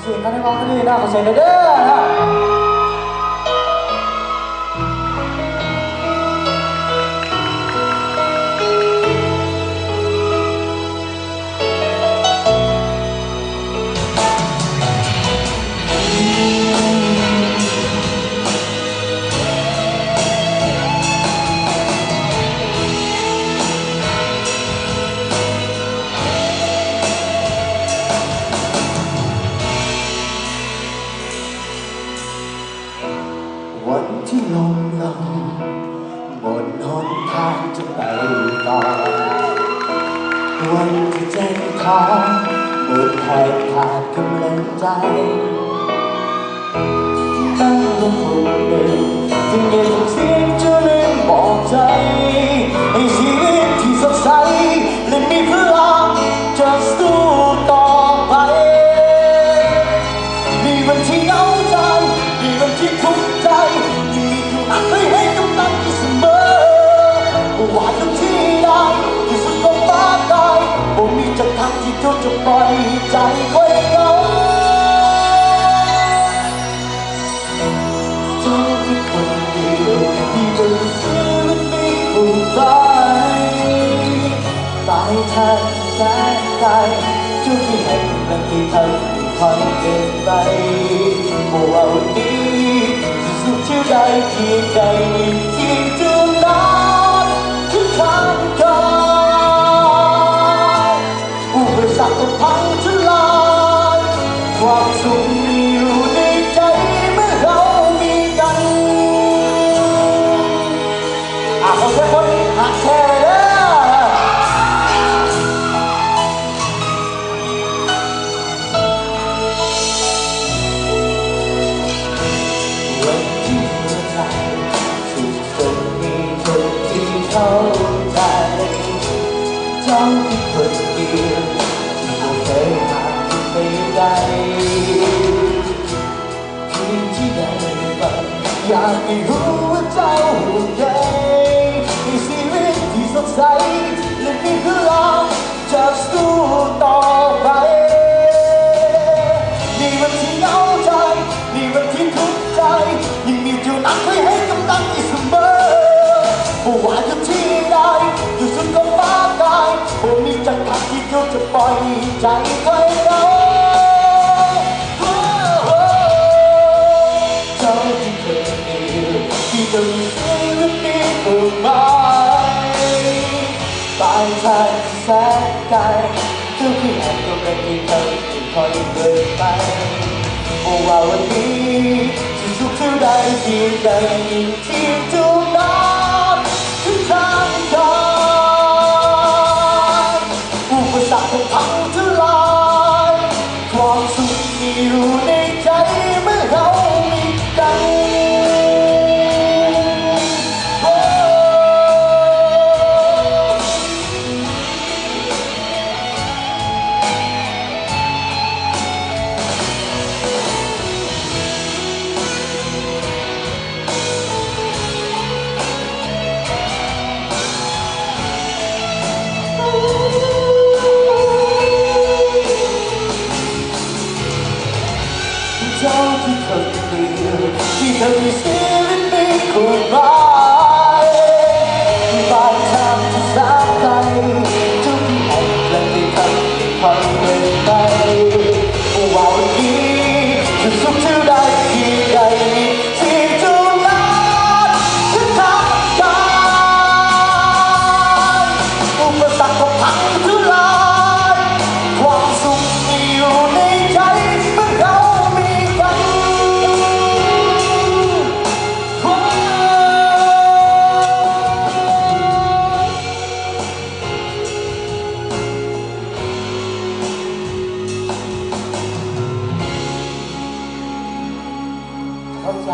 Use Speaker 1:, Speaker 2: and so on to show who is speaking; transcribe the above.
Speaker 1: เสียงกันในวันนี้นะขอเสียงเด้อนะวันที่ลมลงบนหนทางจะไปต่อวันที่ใจท้อหมดแหกขาดกำลังใจตั้งลมคนหนึ่งที่ยังส่งเสียงจะลืมบอกใจให้ชีวิตที่สดใสและมีพลังจะสู้ต่อไปมีวันที่เหงาใจมีวันที่ทุกข์ใจไม่ให้กำลังที่เสมอว่าอยู่ที่ใดที่สุดก็ฟ้าตายผมมีจักรทางที่เขาจะปล่อยใจค่อยเหงาเจ้าที่คนเดียวที่จะซื้อและมีผู้ตายตายแทนแสนไกลเจ้าที่ให้กำลังที่ทำให้คอยเกินไปบอกว่าวันนี้สุขที่ได้เพียงใดยิ่งที่จะนับทุกทางกายอุปสรรคก็พังทลายความสุขมีอยู่ในใจเมื่อเรามีกันขอแค่คนหักแค่เข้าใจเจ้าที่คนเดียวที่ไม่เคยห่างที่ไม่ได้เพียงที่ได้ฟังอยากให้รู้ว่าเจ้าห่วงใยในชีวิตที่สดใสและมีพลังจะสู้ต่อไปมีวันที่เหงาใจมีวันที่ทุกข์ใจยังมีจุดนักไว้ให้กำลังที่เสมอว่าอยู่ที่ใดอยู่สุดก็ฟ้าไกลผมมีจักรพรรดิที่เขาจะปล่อยใจไว้เราเจ้าที่เคยมีที่จะมีชีวิตนี้เพิ่มมาตายแทนแสนไกลเจ้าที่แห่งตัวเป็นที่เธอที่คอยเดินไปว่าวันนี้จะสุขเท่าใดเพียงใดยิ่งที่ทุกข์นั้นทางกายอุปสรรคก็พังทลายความสุขมีอยู่ในใจเมื่อเรามีกันเจ้าที่คนเดียวที่เธอมีชีวิตมีคุณหมายบางคำที่สาใจทุกที่ให้และที่ทำให้คอยเดินไปว่าวันนี้จะสุขเท่าใดเพียงใดที่จะนัดจะทำได้อุปสรรคก็พังทลายความสุขมีอยู่ในใจเมื่อเราเข้าใจ